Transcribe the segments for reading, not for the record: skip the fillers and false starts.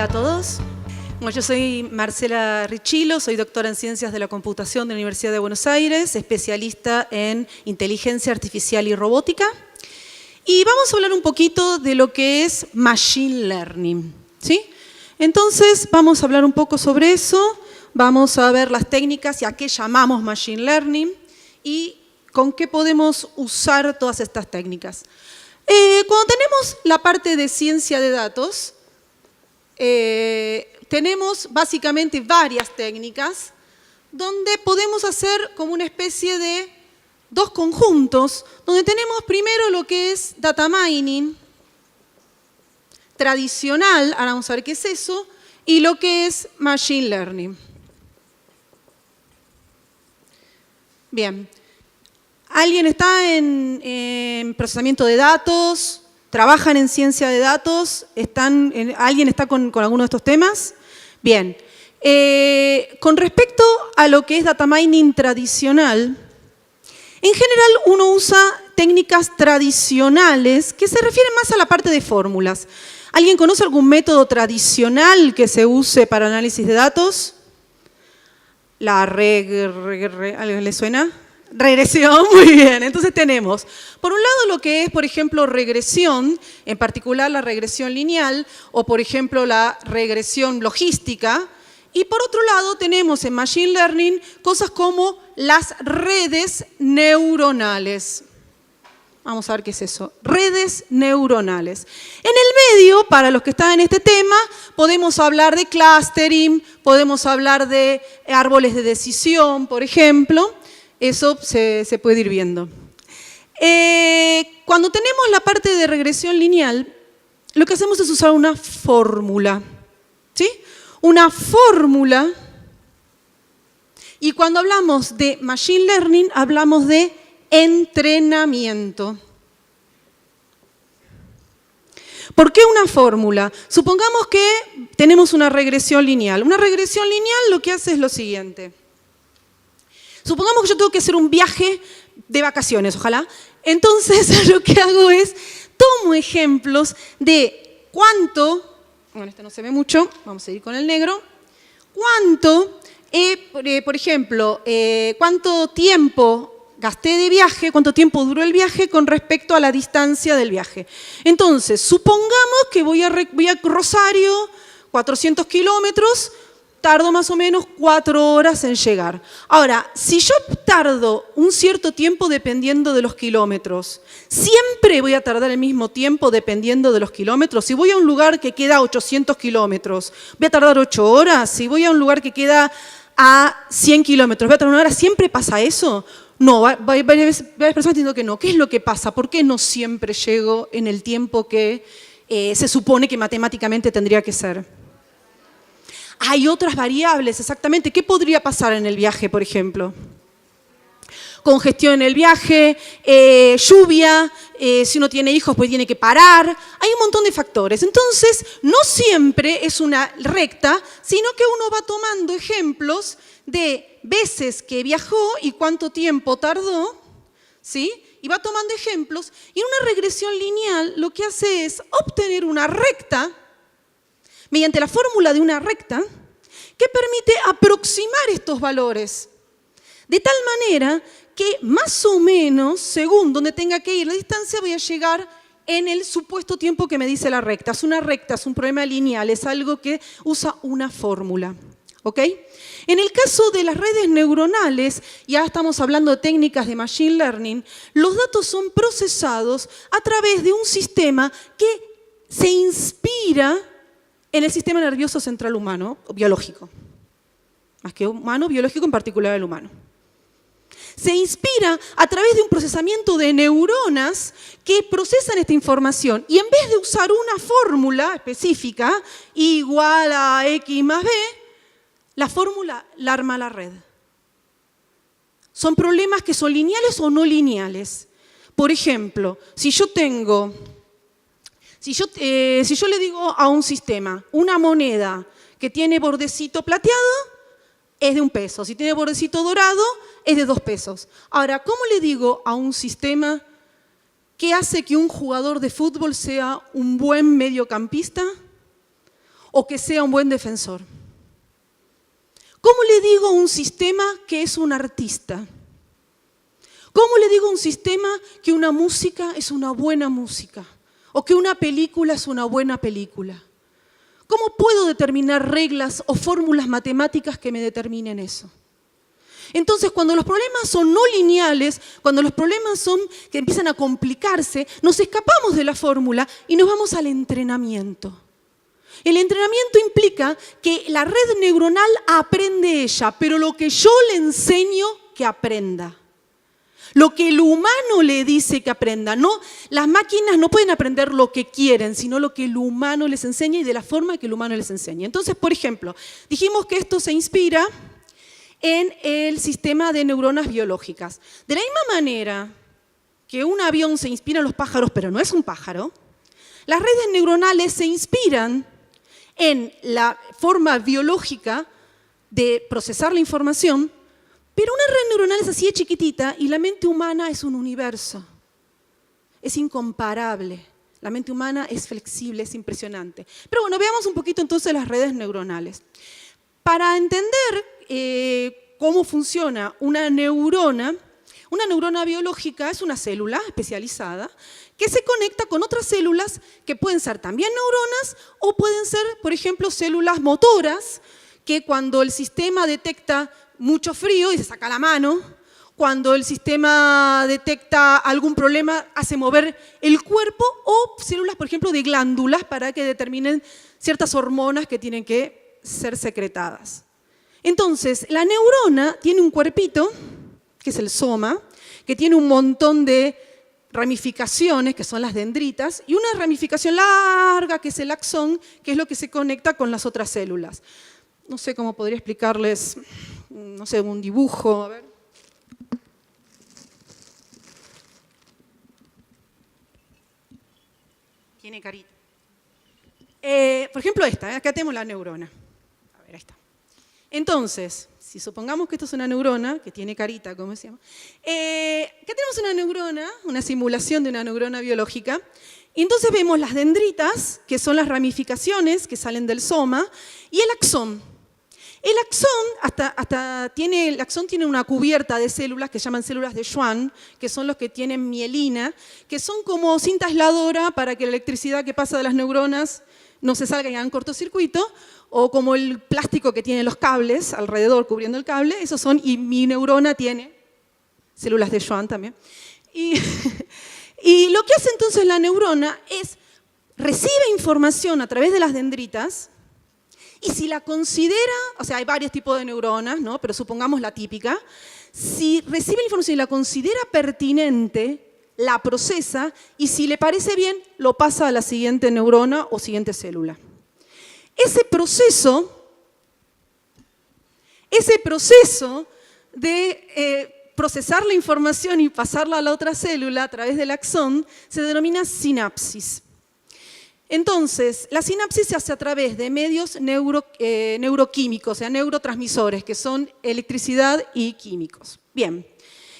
Hola a todos. Bueno, yo soy Marcela Richilo, soy doctora en Ciencias de la Computación de la Universidad de Buenos Aires, especialista en Inteligencia Artificial y Robótica. Y vamos a hablar un poquito de lo que es Machine Learning, ¿sí? Entonces, vamos a hablar un poco sobre eso, vamos a ver las técnicas y a qué llamamos Machine Learning y con qué podemos usar todas estas técnicas. Cuando tenemos la parte de ciencia de datos, tenemos básicamente varias técnicas donde podemos hacer como una especie de dos conjuntos, donde tenemos primero lo que es data mining tradicional, ahora vamos a ver qué es eso, y lo que es machine learning. Bien, ¿alguien está en procesamiento de datos? ¿Trabajan en ciencia de datos? ¿Alguien está con alguno de estos temas? Bien, con respecto a lo que es data mining tradicional, en general uno usa técnicas tradicionales que se refieren más a la parte de fórmulas. ¿Alguien conoce algún método tradicional que se use para análisis de datos? ¿Alguien le suena? Regresión, muy bien. Entonces tenemos, por un lado, lo que es, por ejemplo, regresión, en particular la regresión lineal, o por ejemplo, la regresión logística. Y por otro lado, tenemos en Machine Learning cosas como las redes neuronales. Vamos a ver qué es eso. Redes neuronales. En el medio, para los que están en este tema, podemos hablar de clustering, podemos hablar de árboles de decisión, por ejemplo. Eso se puede ir viendo. Cuando tenemos la parte de regresión lineal, lo que hacemos es usar una fórmula. ¿Sí? Una fórmula. Y cuando hablamos de Machine Learning, hablamos de entrenamiento. ¿Por qué una fórmula? Supongamos que tenemos una regresión lineal. Una regresión lineal lo que hace es lo siguiente. Supongamos que yo tengo que hacer un viaje de vacaciones, ojalá. Entonces, lo que hago es, tomo ejemplos de cuánto, bueno, este no se ve mucho, vamos a ir con el negro, cuánto, por ejemplo, cuánto tiempo gasté de viaje, cuánto tiempo duró el viaje con respecto a la distancia del viaje. Entonces, supongamos que voy a Rosario, 400 kilómetros, tardo más o menos 4 horas en llegar. Ahora, si yo tardo un cierto tiempo dependiendo de los kilómetros, ¿siempre voy a tardar el mismo tiempo dependiendo de los kilómetros? Si voy a un lugar que queda a 800 kilómetros, ¿voy a tardar 8 horas? Si voy a un lugar que queda a 100 kilómetros, ¿voy a tardar 1 hora? ¿Siempre pasa eso? No, varias personas diciendo que no. ¿Qué es lo que pasa? ¿Por qué no siempre llego en el tiempo que se supone que matemáticamente tendría que ser? Hay otras variables, exactamente. ¿Qué podría pasar en el viaje, por ejemplo? Congestión en el viaje, lluvia, si uno tiene hijos pues tiene que parar. Hay un montón de factores. Entonces, no siempre es una recta, sino que uno va tomando ejemplos de veces que viajó y cuánto tiempo tardó, ¿sí? Y va tomando ejemplos. Y en una regresión lineal lo que hace es obtener una recta mediante la fórmula de una recta que permite aproximar estos valores. De tal manera que más o menos, según donde tenga que ir la distancia, voy a llegar en el supuesto tiempo que me dice la recta. Es una recta, es un problema lineal, es algo que usa una fórmula. ¿Ok? En el caso de las redes neuronales, ya estamos hablando de técnicas de Machine Learning, los datos son procesados a través de un sistema que se inspira en el sistema nervioso central humano, biológico. Más que humano, biológico, en particular el humano. Se inspira a través de un procesamiento de neuronas que procesan esta información y en vez de usar una fórmula específica igual a X más B, la fórmula la arma la red. Son problemas que son lineales o no lineales. Por ejemplo, si yo le digo a un sistema, una moneda que tiene bordecito plateado es de 1 peso, si tiene bordecito dorado es de 2 pesos. Ahora, ¿cómo le digo a un sistema qué hace que un jugador de fútbol sea un buen mediocampista? o que sea un buen defensor. ¿Cómo le digo a un sistema que es un artista? ¿Cómo le digo a un sistema que una música es una buena música? ¿O que una película es una buena película? ¿Cómo puedo determinar reglas o fórmulas matemáticas que me determinen eso? Entonces, cuando los problemas son no lineales, cuando los problemas son que empiezan a complicarse, nos escapamos de la fórmula y nos vamos al entrenamiento. El entrenamiento implica que la red neuronal aprende ella, pero lo que yo le enseño que aprenda. Lo que el humano le dice que aprenda. No, las máquinas no pueden aprender lo que quieren, sino lo que el humano les enseña y de la forma que el humano les enseña. Entonces, por ejemplo, dijimos que esto se inspira en el sistema de neuronas biológicas. De la misma manera que un avión se inspira en los pájaros, pero no es un pájaro, las redes neuronales se inspiran en la forma biológica de procesar la información, pero una red neuronal es así de chiquitita y la mente humana es un universo. Es incomparable. La mente humana es flexible, es impresionante. Pero bueno, veamos un poquito entonces las redes neuronales. Para entender cómo funciona una neurona biológica es una célula especializada que se conecta con otras células que pueden ser también neuronas o pueden ser, por ejemplo, células motoras que cuando el sistema detecta mucho frío y se saca la mano, cuando el sistema detecta algún problema hace mover el cuerpo o células, por ejemplo, de glándulas para que determinen ciertas hormonas que tienen que ser secretadas. Entonces, la neurona tiene un cuerpito, que es el soma, que tiene un montón de ramificaciones, que son las dendritas, y una ramificación larga, que es el axón, que es lo que se conecta con las otras células. No sé cómo podría explicarles, no sé, un dibujo. A ver. Tiene carita. Por ejemplo esta, acá tenemos la neurona. A ver, ahí está. Entonces, si supongamos que esto es una neurona, que tiene carita, como decíamos, acá tenemos una neurona, una simulación de una neurona biológica, y entonces vemos las dendritas, que son las ramificaciones que salen del soma, y el axón. El axón tiene una cubierta de células que llaman células de Schwann, que son los que tienen mielina, que son como cinta aisladora para que la electricidad que pasa de las neuronas no se salga y haga un cortocircuito, o como el plástico que tienen los cables alrededor cubriendo el cable, esos son, y mi neurona tiene células de Schwann también. Y lo que hace entonces la neurona es, recibe información a través de las dendritas, y si la considera, o sea, hay varios tipos de neuronas, ¿no? Pero supongamos la típica, si recibe la información y la considera pertinente, la procesa, y si le parece bien, lo pasa a la siguiente neurona o siguiente célula. Ese proceso de procesar la información y pasarla a la otra célula a través del axón se denomina sinapsis. Entonces, la sinapsis se hace a través de medios neuroquímicos, o sea, neurotransmisores, que son electricidad y químicos. Bien,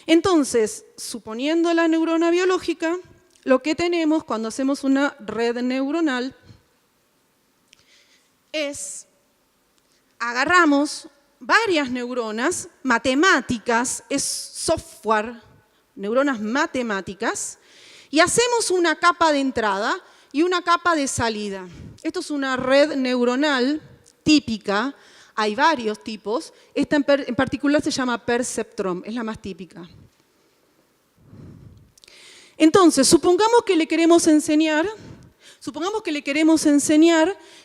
entonces, suponiendo la neurona biológica, lo que tenemos cuando hacemos una red neuronal es, agarramos varias neuronas matemáticas, es software, neuronas matemáticas, y hacemos una capa de entrada y una capa de salida. Esto es una red neuronal típica, hay varios tipos, esta en particular se llama perceptron, es la más típica. Entonces, supongamos que le queremos enseñar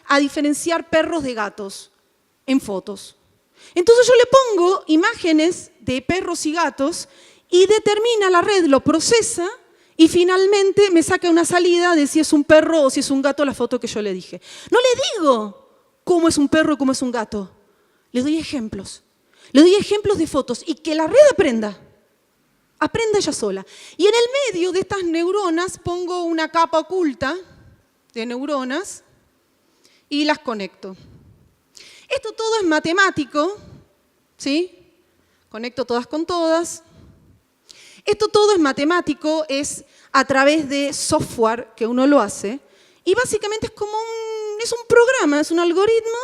a diferenciar perros de gatos en fotos. Entonces yo le pongo imágenes de perros y gatos y determina la red, lo procesa y finalmente me saca una salida de si es un perro o si es un gato la foto que yo le dije. No le digo cómo es un perro y cómo es un gato. Le doy ejemplos. Le doy ejemplos de fotos y que la red aprenda. Aprenda ella sola. Y en el medio de estas neuronas pongo una capa oculta de neuronas y las conecto. Esto todo es matemático, ¿sí? Conecto todas con todas. Esto todo es matemático, es a través de software que uno lo hace. Y básicamente es como es un programa, es un algoritmo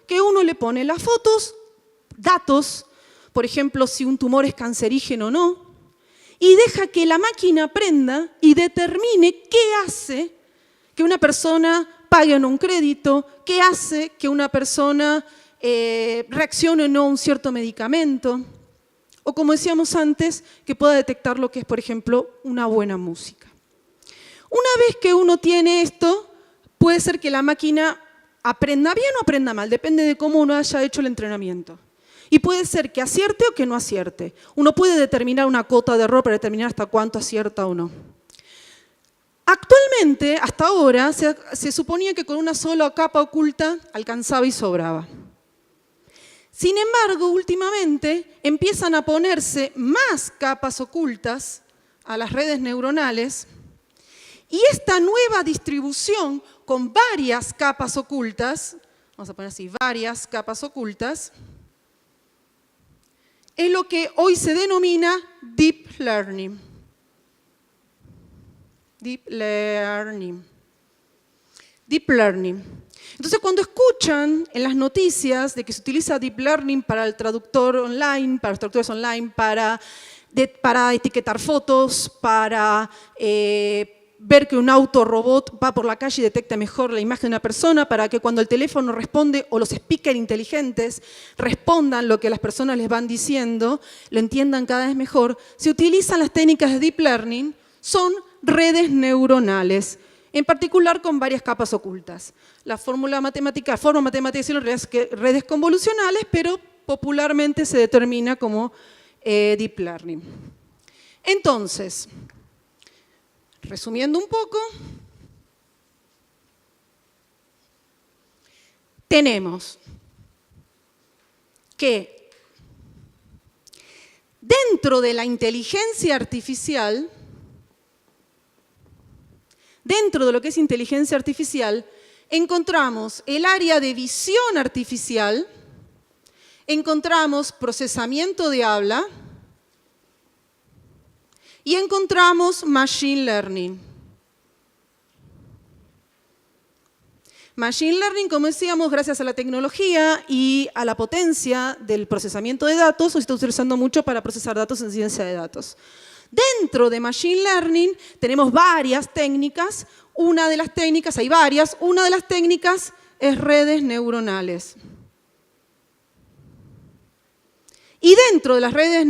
que uno le pone las fotos, datos, por ejemplo, si un tumor es cancerígeno o no, y deja que la máquina aprenda y determine qué hace que una persona pague o no un crédito, qué hace que una persona reaccione o no a un cierto medicamento, o como decíamos antes, que pueda detectar lo que es, por ejemplo, una buena música. Una vez que uno tiene esto, puede ser que la máquina aprenda bien o aprenda mal, depende de cómo uno haya hecho el entrenamiento. Y puede ser que acierte o que no acierte. Uno puede determinar una cota de error para determinar hasta cuánto acierta o no. Actualmente, hasta ahora, se suponía que con una sola capa oculta alcanzaba y sobraba. Sin embargo, últimamente empiezan a ponerse más capas ocultas a las redes neuronales y esta nueva distribución con varias capas ocultas, vamos a poner así, varias capas ocultas, es lo que hoy se denomina Deep Learning. Deep Learning. Deep Learning. Entonces, cuando escuchan en las noticias de que se utiliza Deep Learning para el traductor online, para los traductores online, para etiquetar fotos, para ver que un autorobot va por la calle y detecta mejor la imagen de una persona, para que cuando el teléfono responde o los speakers inteligentes respondan lo que las personas les van diciendo, lo entiendan cada vez mejor, se utilizan las técnicas de Deep Learning, son redes neuronales, en particular con varias capas ocultas. La forma matemática de decirlo en realidad es que redes convolucionales, pero popularmente se determina como Deep Learning. Entonces, resumiendo un poco, tenemos que dentro de la inteligencia artificial, dentro de lo que es inteligencia artificial, encontramos el área de visión artificial, encontramos procesamiento de habla y encontramos machine learning. Machine learning, como decíamos, gracias a la tecnología y a la potencia del procesamiento de datos, se está utilizando mucho para procesar datos en ciencia de datos. Dentro de Machine Learning tenemos varias técnicas. Una de las técnicas, hay varias, una de las técnicas es redes neuronales. Y dentro de las redes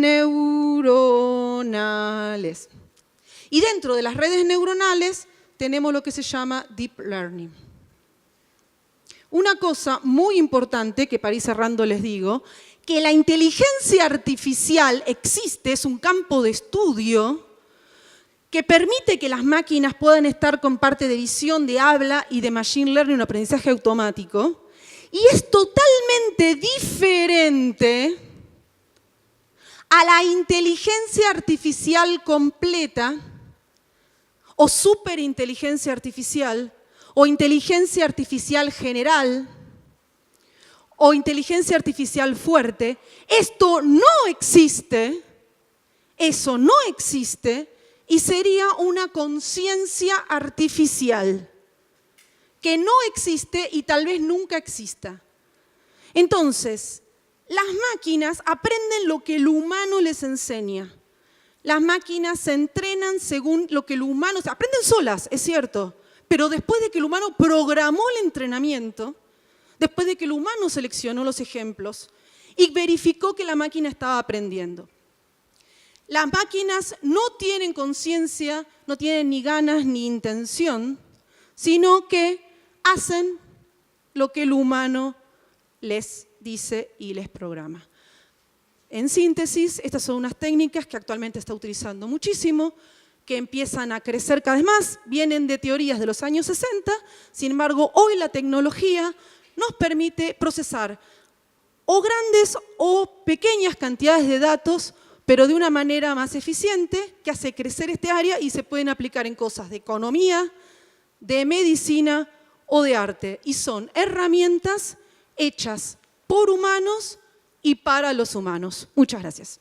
neuronales, tenemos lo que se llama Deep Learning. Una cosa muy importante que para ir cerrando les digo, que la inteligencia artificial existe, es un campo de estudio que permite que las máquinas puedan estar con parte de visión, de habla y de machine learning, un aprendizaje automático, y es totalmente diferente a la inteligencia artificial completa o superinteligencia artificial o inteligencia artificial general o inteligencia artificial fuerte. Esto no existe, eso no existe y sería una conciencia artificial que no existe y tal vez nunca exista. Entonces, las máquinas aprenden lo que el humano les enseña. Las máquinas se entrenan según lo que el humano... Aprenden solas, es cierto, pero después de que el humano programó el entrenamiento, después de que el humano seleccionó los ejemplos y verificó que la máquina estaba aprendiendo. Las máquinas no tienen conciencia, no tienen ni ganas ni intención, sino que hacen lo que el humano les dice y les programa. En síntesis, estas son unas técnicas que actualmente está utilizando muchísimo, que empiezan a crecer cada vez más, vienen de teorías de los años 60, sin embargo, hoy la tecnología nos permite procesar o grandes o pequeñas cantidades de datos, pero de una manera más eficiente, que hace crecer este área y se pueden aplicar en cosas de economía, de medicina o de arte. Y son herramientas hechas por humanos y para los humanos. Muchas gracias.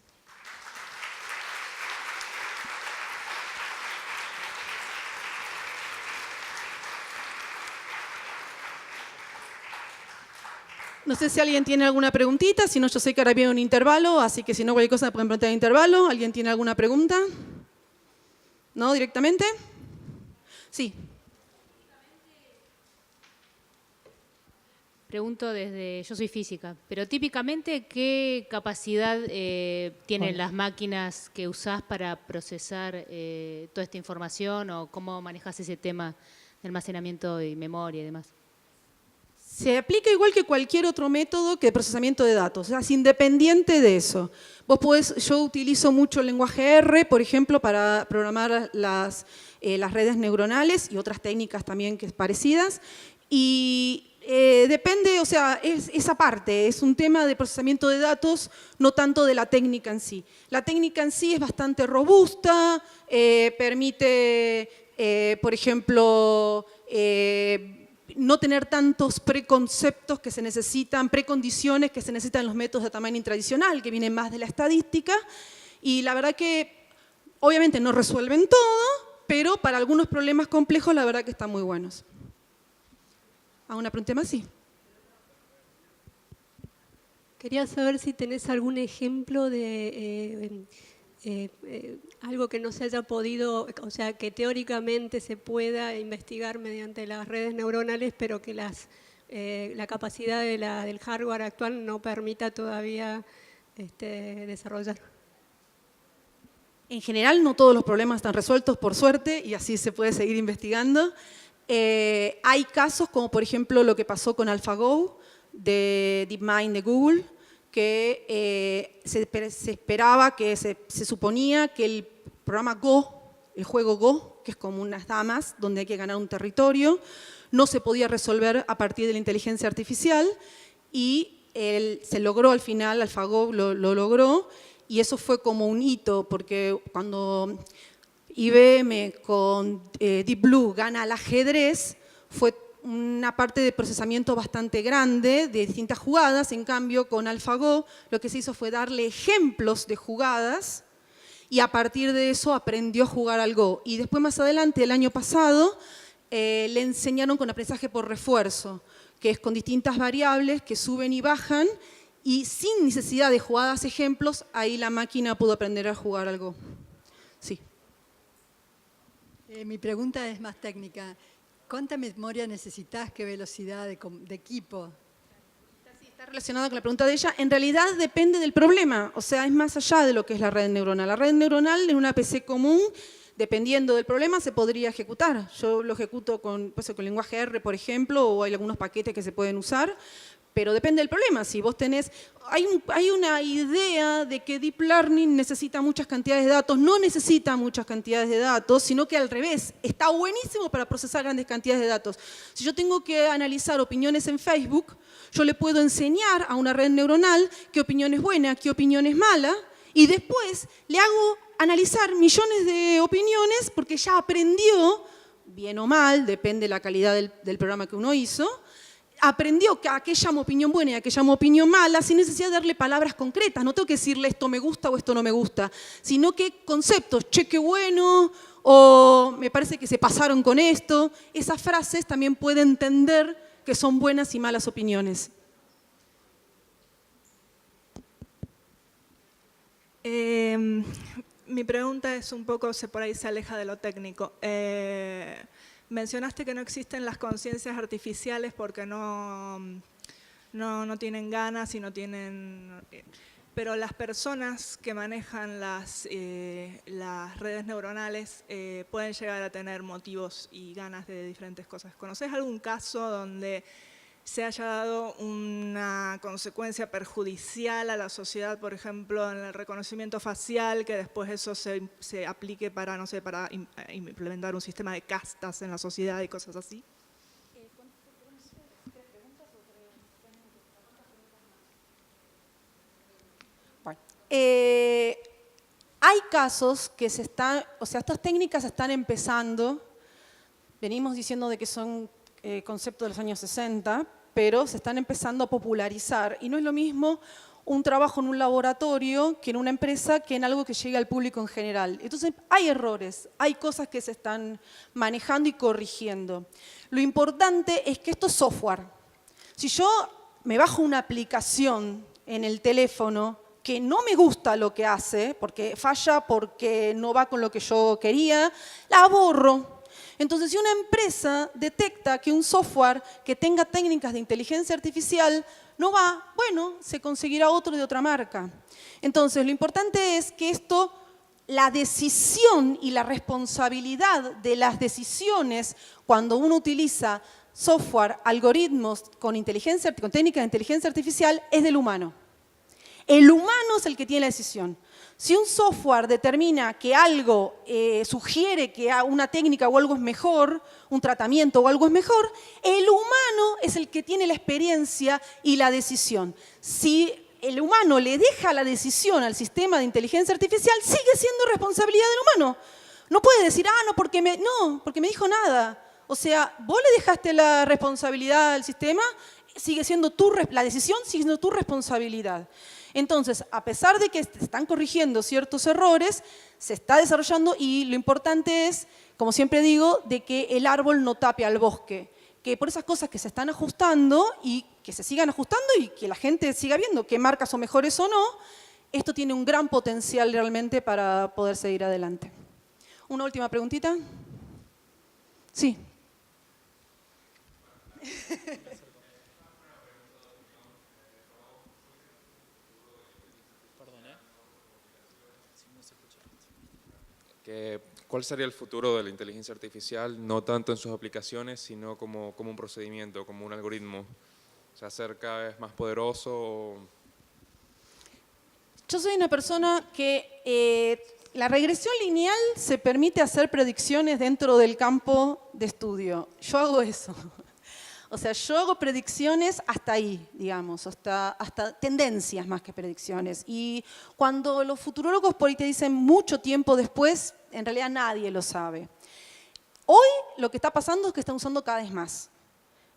No sé si alguien tiene alguna preguntita, si no yo sé que ahora viene un intervalo, así que si no cualquier cosa me pueden preguntar en intervalo. ¿Alguien tiene alguna pregunta? ¿No? ¿Directamente? Sí. Pregunto yo soy física, pero típicamente, ¿qué capacidad tienen las máquinas que usás para procesar toda esta información o cómo manejas ese tema de almacenamiento y memoria y demás? Se aplica igual que cualquier otro método que procesamiento de datos, o sea, es independiente de eso. Yo utilizo mucho el lenguaje R, por ejemplo, para programar las redes neuronales y otras técnicas también parecidas. Y depende, o sea, es esa parte, es un tema de procesamiento de datos, no tanto de la técnica en sí. La técnica en sí es bastante robusta, permite, por ejemplo, no tener tantos preconceptos que se necesitan, precondiciones que se necesitan en los métodos de data mining tradicional, que vienen más de la estadística, y la verdad que obviamente no resuelven todo, pero para algunos problemas complejos la verdad que están muy buenos. ¿Alguna pregunta más? Sí. Quería saber si tenés algún ejemplo de algo que no se haya podido, o sea, que teóricamente se pueda investigar mediante las redes neuronales, pero que la capacidad del hardware actual no permita todavía desarrollar. En general no todos los problemas están resueltos, por suerte, y así se puede seguir investigando. Hay casos como por ejemplo lo que pasó con AlphaGo de DeepMind de Google, que se esperaba, se suponía que el programa Go, el juego Go, que es como unas damas donde hay que ganar un territorio, no se podía resolver a partir de la inteligencia artificial y se logró al final, AlphaGo lo logró, y eso fue como un hito, porque cuando IBM con Deep Blue gana al ajedrez, fue una parte de procesamiento bastante grande de distintas jugadas. En cambio, con AlphaGo lo que se hizo fue darle ejemplos de jugadas y a partir de eso aprendió a jugar al Go. Y después, más adelante, el año pasado, le enseñaron con aprendizaje por refuerzo, que es con distintas variables que suben y bajan, y sin necesidad de jugadas ejemplos, ahí la máquina pudo aprender a jugar al Go. Sí. Mi pregunta es más técnica. ¿Cuánta memoria necesitas? ¿Qué velocidad de equipo? Sí, está relacionado con la pregunta de ella. En realidad depende del problema, o sea, es más allá de lo que es la red neuronal. La red neuronal en una PC común, dependiendo del problema, se podría ejecutar. Yo lo ejecuto con lenguaje R, por ejemplo, o hay algunos paquetes que se pueden usar, pero depende del problema. Si vos tenés, hay una idea de que Deep Learning necesita muchas cantidades de datos. No necesita muchas cantidades de datos, sino que al revés, está buenísimo para procesar grandes cantidades de datos. Si yo tengo que analizar opiniones en Facebook, yo le puedo enseñar a una red neuronal qué opinión es buena, qué opinión es mala, y después le hago analizar millones de opiniones porque ya aprendió, bien o mal, depende de la calidad del programa que uno hizo, aprendió a qué llamo opinión buena y a qué llamo opinión mala sin necesidad de darle palabras concretas. No tengo que decirle esto me gusta o esto no me gusta, sino que conceptos, che, qué bueno, o me parece que se pasaron con esto. Esas frases también puede entender que son buenas y malas opiniones. Mi pregunta es un poco, por ahí se aleja de lo técnico. Mencionaste que no existen las conciencias artificiales porque no tienen ganas y no tienen... Pero las personas que manejan las redes neuronales pueden llegar a tener motivos y ganas de diferentes cosas. ¿Conoces algún caso donde se haya dado una consecuencia perjudicial a la sociedad, por ejemplo, en el reconocimiento facial, que después eso se aplique para, no sé, para implementar un sistema de castas en la sociedad y cosas así? Bueno, hay casos que estas técnicas están empezando, venimos diciendo de que son conceptos de los años 60, pero se están empezando a popularizar y no es lo mismo un trabajo en un laboratorio que en una empresa que en algo que llegue al público en general. Entonces hay errores, hay cosas que se están manejando y corrigiendo. Lo importante es que esto es software. Si yo me bajo una aplicación en el teléfono que no me gusta lo que hace, porque falla, porque no va con lo que yo quería, la borro. Entonces, si una empresa detecta que un software que tenga técnicas de inteligencia artificial no va, bueno, se conseguirá otro de otra marca. Entonces, lo importante es que esto, la decisión y la responsabilidad de las decisiones cuando uno utiliza software, algoritmos con técnicas de inteligencia artificial, es del humano. El humano es el que tiene la decisión. Si un software determina que algo sugiere que una técnica o algo es mejor, un tratamiento o algo es mejor, el humano es el que tiene la experiencia y la decisión. Si el humano le deja la decisión al sistema de inteligencia artificial, sigue siendo responsabilidad del humano. No puede decir, no, porque me dijo nada. O sea, vos le dejaste la responsabilidad al sistema, la decisión sigue siendo tu responsabilidad. Entonces, a pesar de que se están corrigiendo ciertos errores, se está desarrollando y lo importante es, como siempre digo, de que el árbol no tape al bosque. Que por esas cosas que se están ajustando y que se sigan ajustando y que la gente siga viendo qué marcas son mejores o no, esto tiene un gran potencial realmente para poder seguir adelante. ¿Una última preguntita? Sí. ¿Cuál sería el futuro de la inteligencia artificial, no tanto en sus aplicaciones, sino como un procedimiento, como un algoritmo? ¿Se hace cada vez más poderoso? Yo soy una persona que la regresión lineal se permite hacer predicciones dentro del campo de estudio. Yo hago eso. O sea, yo hago predicciones hasta ahí, digamos, hasta tendencias más que predicciones. Y cuando los futurólogos por ahí te dicen mucho tiempo después, en realidad nadie lo sabe. Hoy lo que está pasando es que están usando cada vez más.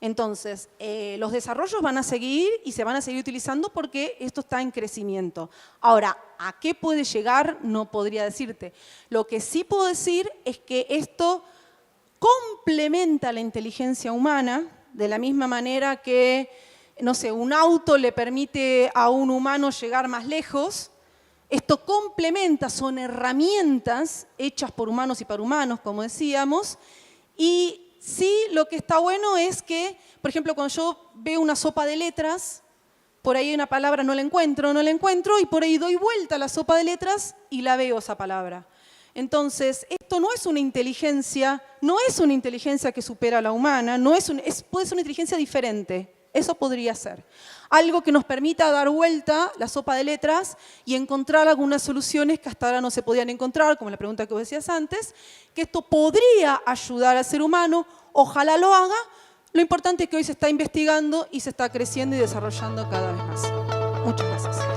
Entonces, los desarrollos van a seguir y se van a seguir utilizando porque esto está en crecimiento. Ahora, ¿a qué puede llegar? No podría decirte. Lo que sí puedo decir es que esto complementa la inteligencia humana, de la misma manera que, no sé, un auto le permite a un humano llegar más lejos. Esto complementa, son herramientas hechas por humanos y para humanos, como decíamos. Y sí, lo que está bueno es que, por ejemplo, cuando yo veo una sopa de letras, por ahí hay una palabra, no la encuentro, y por ahí doy vuelta a la sopa de letras y la veo esa palabra. Entonces, esto no es una inteligencia que supera a la humana, puede ser una inteligencia diferente. Eso podría ser. Algo que nos permita dar vuelta la sopa de letras y encontrar algunas soluciones que hasta ahora no se podían encontrar, como la pregunta que vos decías antes, que esto podría ayudar al ser humano, ojalá lo haga. Lo importante es que hoy se está investigando y se está creciendo y desarrollando cada vez más. Muchas gracias.